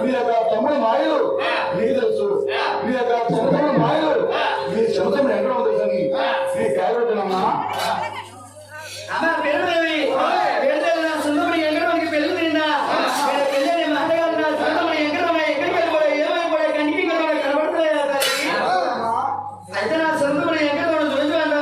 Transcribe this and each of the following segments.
మీ యొక్క తమ్ముడు మాయలు నీ తెలుసు, మీ యొక్క చిన్నతమ్ముడు మాయలు మీ చిన్నతమ్ముడు ఎక్కడ ఉంటుందని నీ కాయబెట్టినమ్మా. అమ్మా పెళ్ళి సుందరమణి ఎక్కడ మనకి పెళ్ళి తిన్నా పెళ్ళి మాటగారు నా సుందరమణి ఎక్కడ ఎక్కడికి వెళ్ళిపోయా ఏమైనా కూడా కంటికి కనబడతలేదు అయితే నా సుందరమణి ఎక్కడ చూపించమంటావా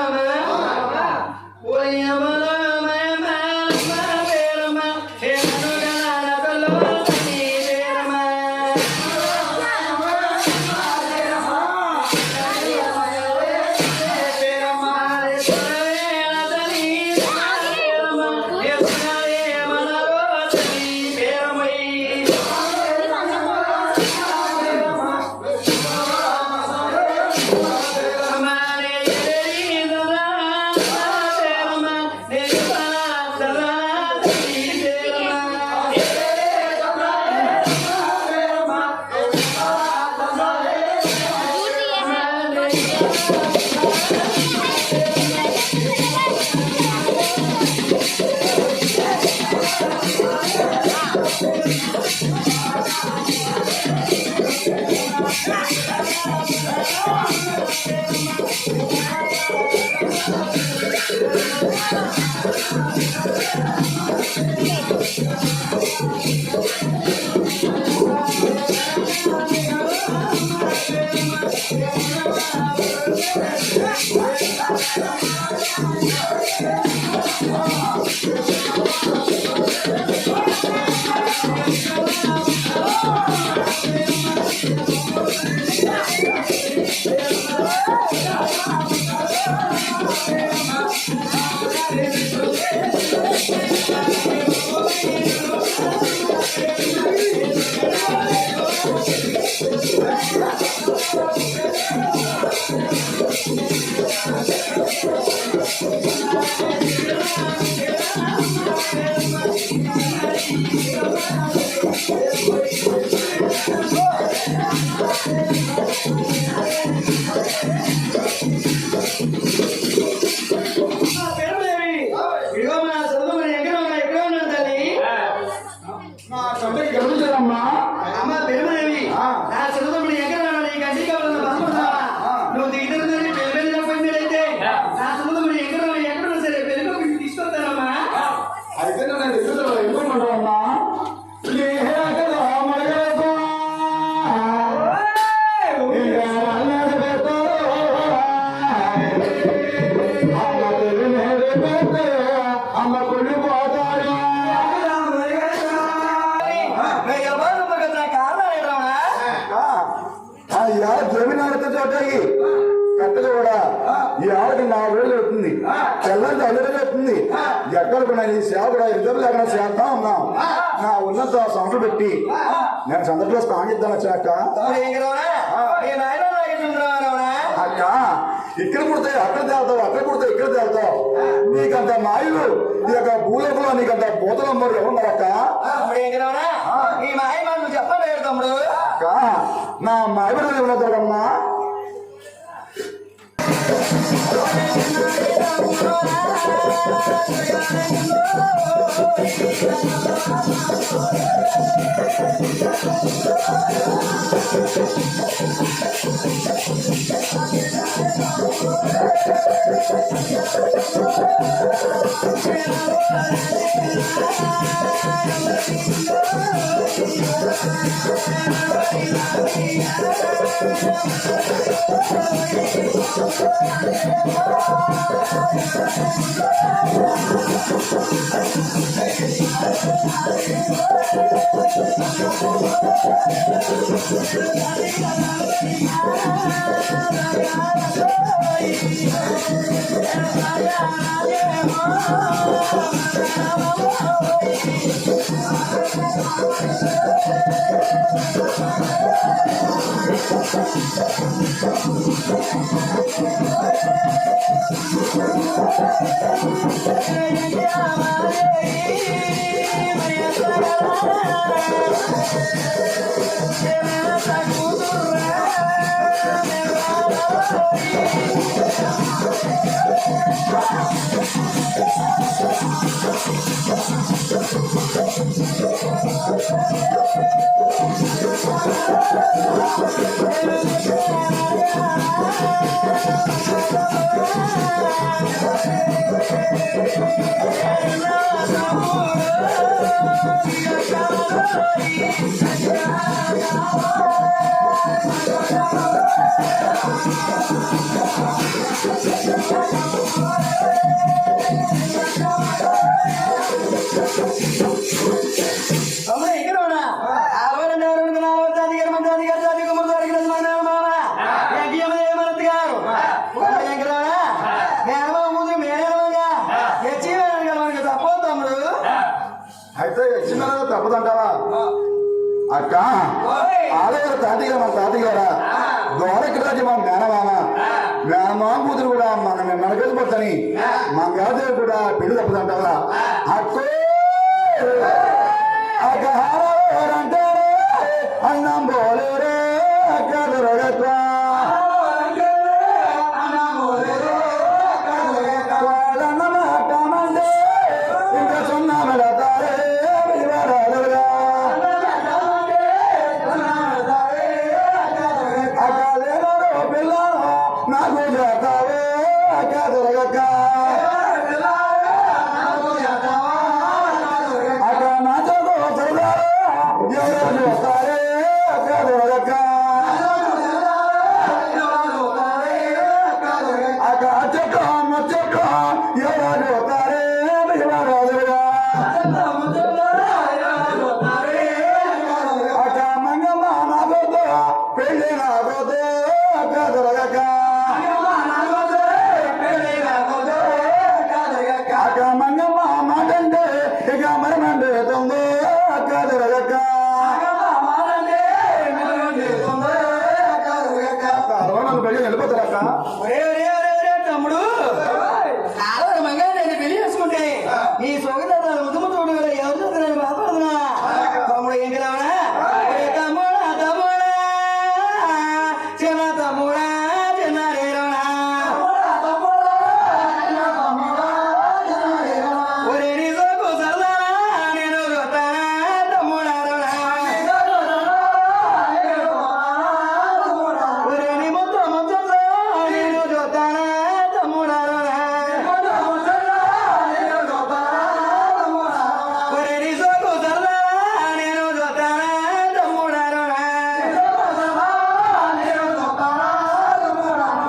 కట్టలు కూడా ఈ ఆడకి 4 రోజులు అవుతుంది, తెల్లంతా 2 రోజులు అవుతుంది. ఎక్కడ కూడా నీ సేవ కూడా ఇద్దరు లేకుండా చేస్తా ఉన్నాం. నా ఉన్నత సంస్థ పెట్టి నేను సందర్భంలో స్నానం చేద్దాను వచ్చాక అక్క ఇక్కడ పుడతాయి అక్కడ తేలుతావు, అక్కడ పుడతాయి ఇక్కడ తేలుతావు. నీకంత మాయలు నీ యొక్క భూలోకంలో నీకంత భూతలమ్మరు ఎవరున్నారు అక్క? అక్క నా మాయబడి ఉన్నదమ్మా. అమ్మ ఇక్కడ ఉన్నా ఆవరణ తాదిగారు మంత్రాధికారు తాది కుమార్ మామ ఎంకయ్యమతి గారు ఎంకరావా మేనమా ముందు మేనమగా ఎచ్చి మనకి తప్పదు తమ్ముడు. అయితే వచ్చిన తప్పదంటావా అక్క? ఆలయాల తాతగారు మన తాతగారా గోడకి మా మేనమామ మేనమామ కూతురు కూడా మనకెళ్ళిపోతాని మా మేనదేవి కూడా పెళ్లి తప్పదంటావా అక్కో అంటే అన్నం పోలేరే అక్క దొరగట్రా ఇంకా సున్నా మెడతారే పిల్లలు నాకు చేస్తావే అక్క దొరగక్క అక్క నా చదువు చదువు ఎవరు చూస్తారే అక్క దొరగక్క అక్క చెట్టు ముచ్చట్టు ఎవరు చూస్తారే అక్క మంగమ్మ నాగోదు పెళ్ళి నాగోదు అక్క దొరగక్క అక్క మంగమ్మ మాటంటే ఇక మరమంటే తొందో అక్క దొరగక్క పెళ్ళి వెళ్ళిపోతారక్క తమ్ముడు ఆడవారి మంగా నేను పెళ్లి చేసుకుంటే నీ సోగదాలు ముద్దుము చూడు ఎవరు చూస్తున్నాను బాధపడుతున్నా తమ్ముడు ఏం కలవనా తమ్ముడా తమ్ముడా చిన్న తమ్ముడా చిన్న రేరోనా ఒరే నీ సోకు సరదానా నేను చూస్తానా తమ్ముడా ఒరే నీ మొత్తం మొత్తంలో నేను చూస్తానా తమ్ముడా ఒరే నీ సోకు సరదానా నేను చూస్తానా తమ్ముడా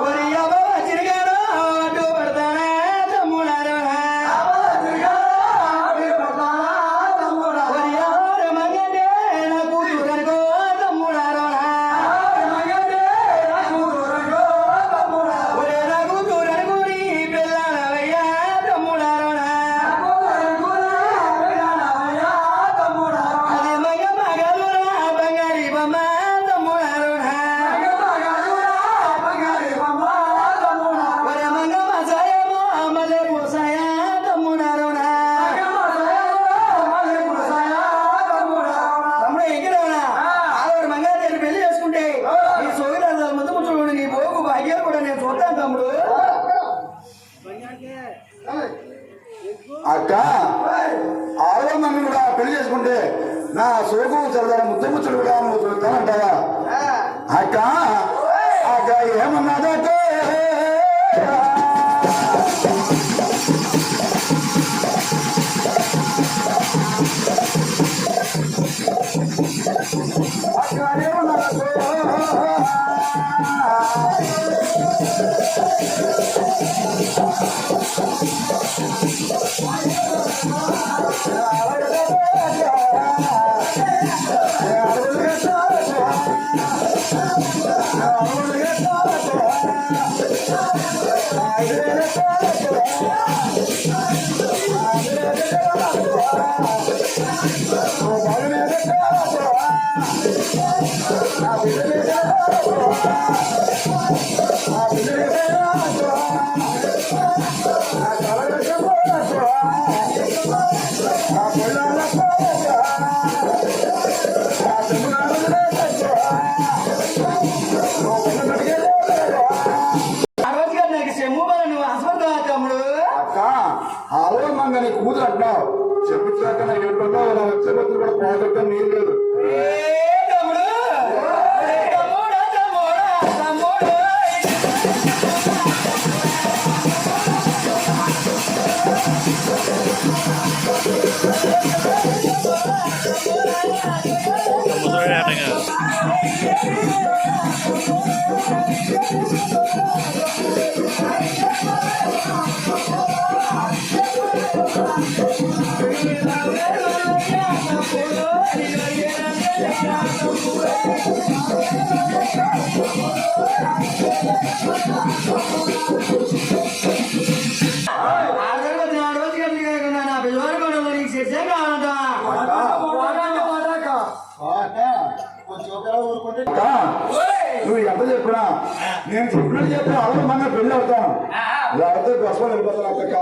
ఒరే అవ్వ చిరిగాడు అడ్డు పడతానా తమ్ముడా ఒరే ఎవరు మంగంటే నా కూతురు అనుకో తమ్ముడా ఒరే నా కూతురు అనుకుని పిల్లలవయ్యా తమ్ముడా అది మగ మగలురా బంగారి బొమ్మ తమ్ముడా ఒరే మంగమ్మ సాయమో మల్లె పూసాయ తమ్ముడా తమ్ముడు ఎక్కడవునా ఆడవారి మంగాదేవి పెళ్లి చేసుకుంటే నీ సోగిరాజాల ముందు ముచ్చుడు నీ బోగు భాగ్యాలు కూడా నేను చూస్తాను తమ్ముడు. అక్క ఆడవాళ్ళు నన్ను కూడా పెళ్లి చేసుకుంటే నా సోకు సరదాల ముద్దు ముచ్చుడు కూడా నువ్వు చూస్తానంటావా అక్క? అక్క ఏమన్నదంటే అక్క ఏమన్నదంటే ఆ రోజు గారు నాకు చెమ్ము నువ్వు హాస్పిటల్ తమ్ముడు. అక్క ఆలో మంగని కూతురు అంటున్నావు చెప్పించాక నాకు ఏంటో నా వచ్చే బతులు కూడా పోగొట్టా నీరు లేదు ఏ తమ్ముడు అక్క, నువ్వు ఎంత చెప్పినా నేను చెప్పినట్టు చెప్పిన అలా మన పెళ్లి అవుతాను లేకపోతే బస్సులో వెళ్ళిపోతాను అక్క.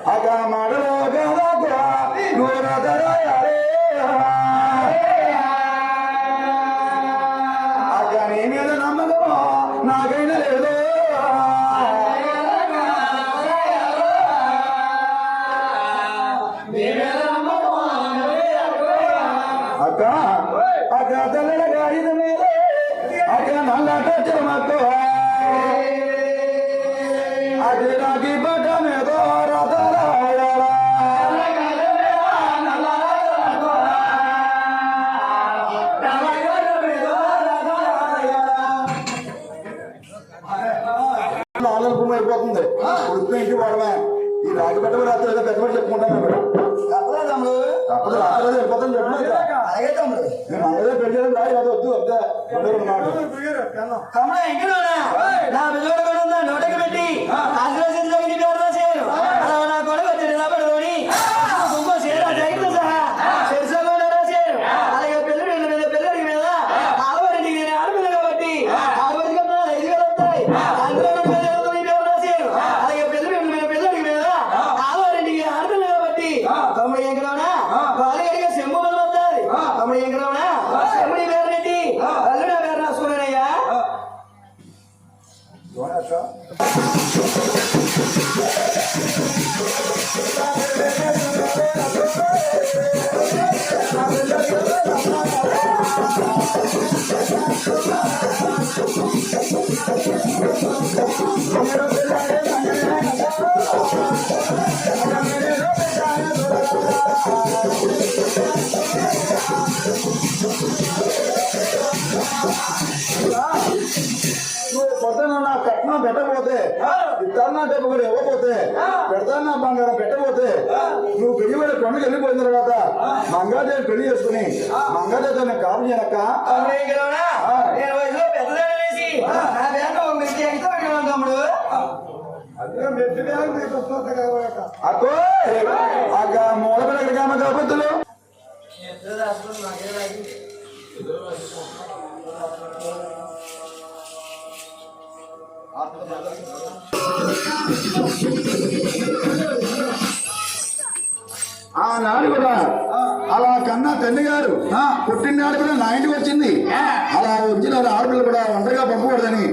అక్క మాటలో అక్క నీ మీద నమ్మకమో నాకైనా లేదు. అక్క అక్క తెల్లగా ఇది మీద అక్క నల్లట చెమకు అది రాగి బట్ట మీద రథరాయలా ఆనందం అయిపోతుంది ఉడిపోయి ఇంటి వాడమే ఈ రాగి బట్ట రాత్రి ఏదో పెద్దబడి చెప్పుకుంటాను తప్పదు రాత్రి వెళ్ళిపోతాను చెప్పలేదు. అలాగే తమ్ముడు నేను అందరూ పెళ్లి రాయి అది వద్దు వద్దా తమ్ముడు ఎంకలోనా నా బిల్లుడు కూడా ఉందా నోటకి పెట్టి ఆశీర్వదించే నీ పేరు రాశారు అలా నా కొడుకు వచ్చి నిలబడుకొని ఇంకో సేరా జైలు సహా శిరసంగా రాశారు. అలాగే పెళ్ళి మీద పెళ్ళడి మీద ఆడవారికి నేను ఆడపిల్ల కాబట్టి ఆడవారికి 5,000 వస్తాయి అందులో నీ పేరు రాశారు. అలాగే పెళ్ళి మీద పెళ్ళడి మీద ఆడవారికి ఆడపిల్ల కాబట్టి తమ్ముడు ఎంకలోనా బాలగడిగా సెంబు బలం వస్తుంది. తమ్ముడు ఎంకలోనా సెంబుడి పేరు పెట్టి అల్లుడా పేరు రాసుకున్నానయ్యా. నువ్వు పొద్దున నా కట్నం పెట్టకపోతే ఇద్దరు డబ్బు కూడా ఇవ్వకపోతే పెడతాను నా బంగారం పెట్టకపోతే నువ్వు పెళ్లి కూడా కొండకి వెళ్ళిపోయిన తర్వాత మంగాదేవి పెళ్లి చేసుకుని మంగాదేవితో నేను కాపు చేయనక్క. నేను వయసులో పెద్దదాన్ని వేసి నా బ్యాంకు ఒక మెచ్చి ఎక్కితే పెట్టాను తమ్ముడు. అక్కో అక్క మూల పిల్లకి కామ కాపత్తులు ఆనాడు కూడా అలా కన్నా తండ్రి గారు పుట్టినాడు కూడా నా ఇంటికి వచ్చింది. అలా వచ్చిన ఆడపిల్ల కూడా ఒంటరిగా పంపకూడదని